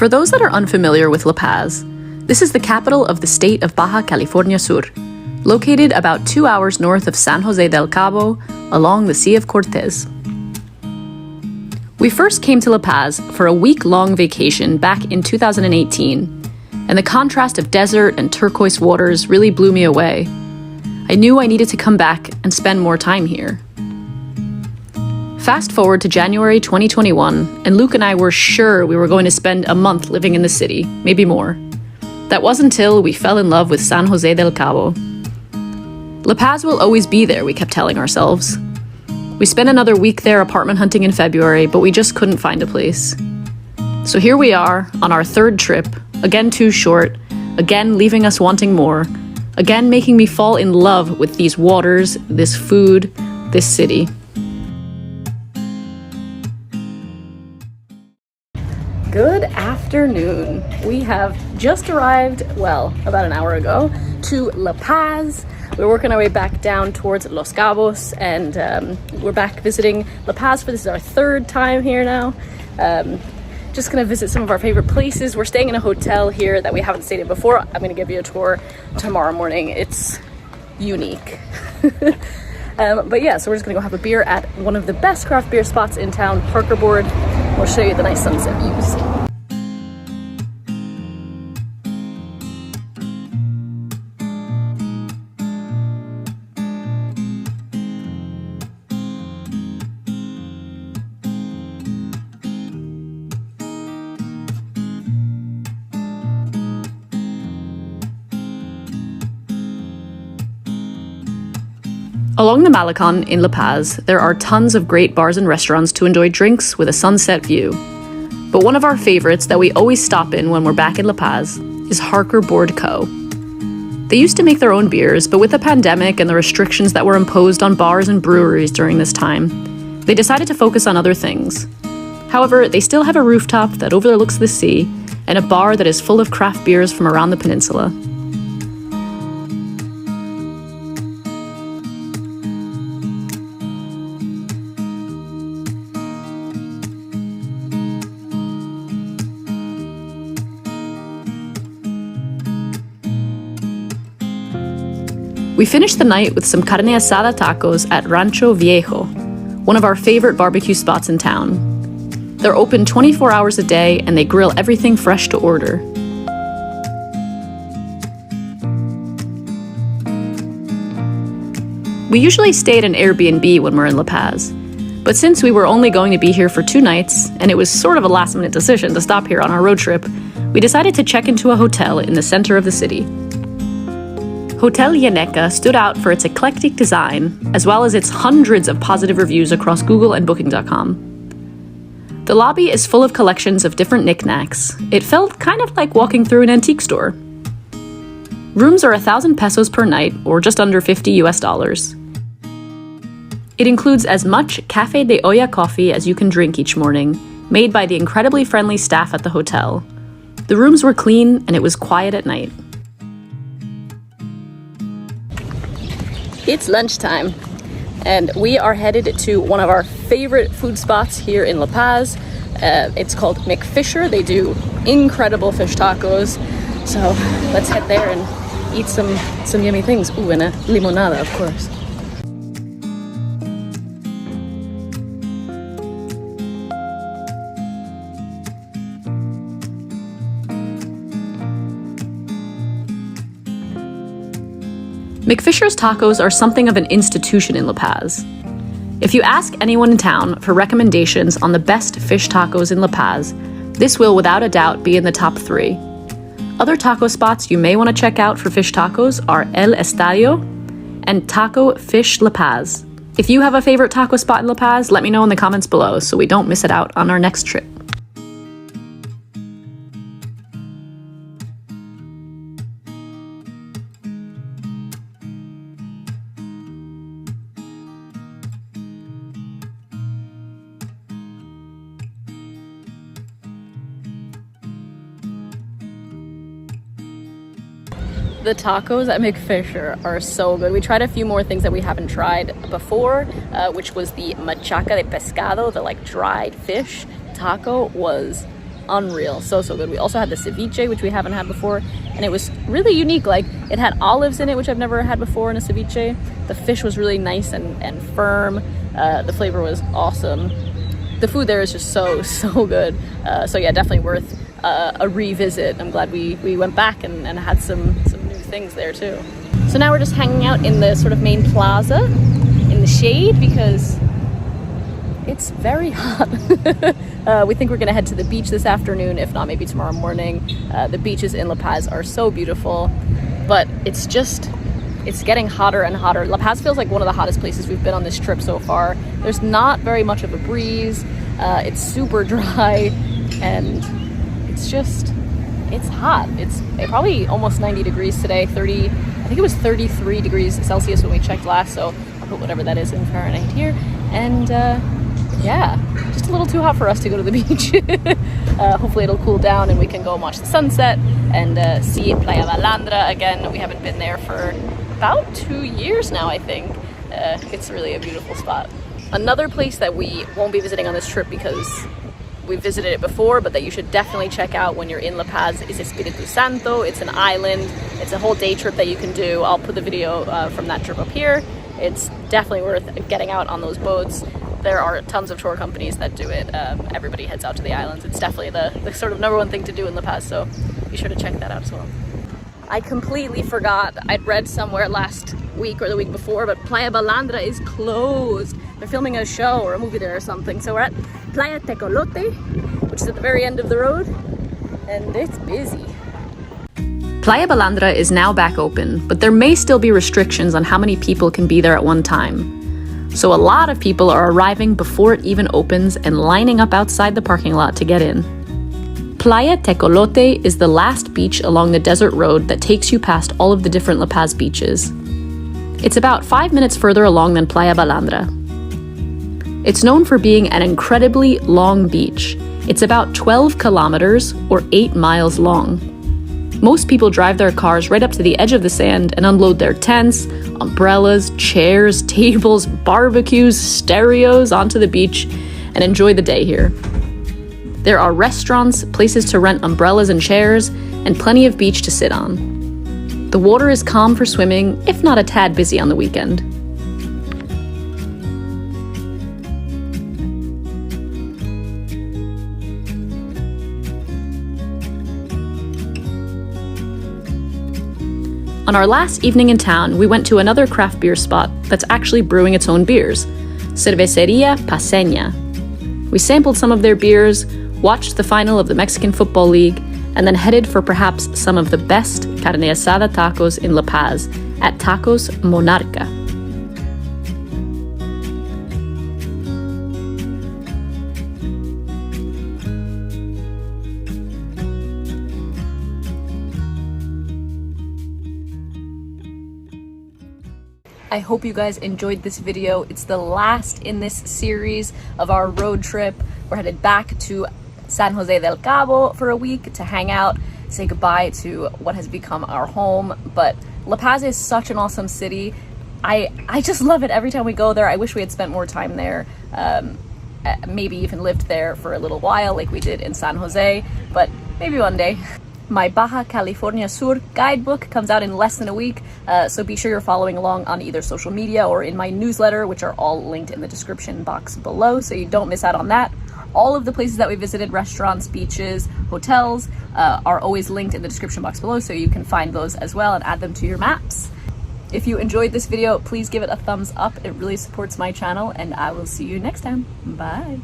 For those that are unfamiliar with La Paz, this is the capital of the state of Baja California Sur, located about 2 hours north of San Jose del Cabo along the Sea of Cortez. We first came to La Paz for a week-long vacation back in 2018, and the contrast of desert and turquoise waters really blew me away. I knew I needed to come back and spend more time here. Fast forward to January 2021, and Luke and I were sure we were going to spend a month living in the city, maybe more. That wasn't until we fell in love with San Jose del Cabo. La Paz will always be there, we kept telling ourselves. We spent another week there apartment hunting in February, but we just couldn't find a place. So here we are, on our third trip, again too short, again leaving us wanting more, again making me fall in love with these waters, this food, this city. Good afternoon. We have just arrived, well, about an hour ago, to La Paz. We're working our way back down towards Los Cabos, and we're back visiting La Paz for this is our third time here now. Just gonna visit some of our favorite places. We're staying in a hotel here that we haven't stayed in before. I'm gonna give you a tour tomorrow morning. It's unique. But yeah, so we're just gonna go have a beer at one of the best craft beer spots in town, Parker Board. We'll show you the nice sunset views. Along the Malecon in La Paz, there are tons of great bars and restaurants to enjoy drinks with a sunset view. But one of our favorites that we always stop in when we're back in La Paz is Parker Board Co. They used to make their own beers, but with the pandemic and the restrictions that were imposed on bars and breweries during this time, they decided to focus on other things. However, they still have a rooftop that overlooks the sea and a bar that is full of craft beers from around the peninsula. We finished the night with some carne asada tacos at Rancho Viejo, one of our favorite barbecue spots in town. They're open 24 hours a day and they grill everything fresh to order. We usually stay at an Airbnb when we're in La Paz, but since we were only going to be here for 2 nights, and it was sort of a last-minute decision to stop here on our road trip, we decided to check into a hotel in the center of the city. Hotel Yaneca stood out for its eclectic design, as well as its hundreds of positive reviews across Google and Booking.com. The lobby is full of collections of different knickknacks. It felt kind of like walking through an antique store. Rooms are 1,000 pesos per night, or just under $50 US. It includes as much Café de Olla coffee as you can drink each morning, made by the incredibly friendly staff at the hotel. The rooms were clean and it was quiet at night. It's lunchtime, and we are headed to one of our favorite food spots here in La Paz. It's called McFisher. They do incredible fish tacos. So let's head there and eat some yummy things. Ooh, and a limonada, of course. McFisher's tacos are something of an institution in La Paz. If you ask anyone in town for recommendations on the best fish tacos in La Paz, this will without a doubt be in the top 3. Other taco spots you may want to check out for fish tacos are El Estadio and Taco Fish La Paz. If you have a favorite taco spot in La Paz, let me know in the comments below so we don't miss it out on our next trip. The tacos at McFisher are so good. We tried a few more things that we haven't tried before, which was the machaca de pescado, the like dried fish taco was unreal. So good. We also had the ceviche, which we haven't had before, and it was really unique. Like, it had olives in it, which I've never had before in a ceviche. The fish was really nice and firm. The flavor was awesome. The food there is just so good. So yeah, definitely worth a revisit. I'm glad we went back and had some new things there too. So now we're just hanging out in the sort of main plaza in the shade because it's very hot. We think we're gonna head to the beach this afternoon, if not maybe tomorrow morning. The beaches in La Paz are so beautiful, but it's getting hotter and hotter. La Paz feels like one of the hottest places we've been on this trip so far. There's not very much of a breeze. It's super dry, and it's hot. It's probably almost 90 degrees today. I think it was 33 degrees Celsius when we checked last, so I'll put whatever that is in Fahrenheit here. And yeah, just a little too hot for us to go to the beach. Hopefully it'll cool down and we can go and watch the sunset and see Playa Balandra again. We haven't been there for about 2 years now, I think. It's really a beautiful spot. Another place that we won't be visiting on this trip because we've visited it before, but that you should definitely check out when you're in La Paz is Espiritu Santo. It's an island. It's a whole day trip that you can do. I'll put the video from that trip up here. It's definitely worth getting out on those boats. There are tons of tour companies that do it. Everybody heads out to the islands. It's definitely the sort of #1 thing to do in La Paz, so be sure to check that out as well. I completely forgot. I'd read somewhere last week or the week before, but Playa Balandra is closed. They're filming a show or a movie there or something. So we're at Playa Tecolote, which is at the very end of the road, and it's busy. Playa Balandra is now back open, but there may still be restrictions on how many people can be there at one time. So a lot of people are arriving before it even opens and lining up outside the parking lot to get in. Playa Tecolote is the last beach along the desert road that takes you past all of the different La Paz beaches. It's about 5 minutes further along than Playa Balandra. It's known for being an incredibly long beach. It's about 12 kilometers or 8 miles long. Most people drive their cars right up to the edge of the sand and unload their tents, umbrellas, chairs, tables, barbecues, stereos onto the beach and enjoy the day here. There are restaurants, places to rent umbrellas and chairs, and plenty of beach to sit on. The water is calm for swimming, if not a tad busy on the weekend. On our last evening in town, we went to another craft beer spot that's actually brewing its own beers, Cervecería Paceña. We sampled some of their beers, watched the final of the Mexican Football League, and then headed for perhaps some of the best carne asada tacos in La Paz at Tacos Monarca. I hope you guys enjoyed this video. It's the last in this series of our road trip. We're headed back to San Jose del Cabo for a week to hang out, say goodbye to what has become our home. But La Paz is such an awesome city. I just love it every time we go there. I wish we had spent more time there. Maybe even lived there for a little while like we did in San Jose, but maybe one day. My Baja California Sur guidebook comes out in less than a week, so be sure you're following along on either social media or in my newsletter, which are all linked in the description box below, so you don't miss out on that. All of the places that we visited, restaurants, beaches, hotels, are always linked in the description box below, so you can find those as well and add them to your maps. If you enjoyed this video, please give it a thumbs up. It really supports my channel, and I will see you next time. Bye.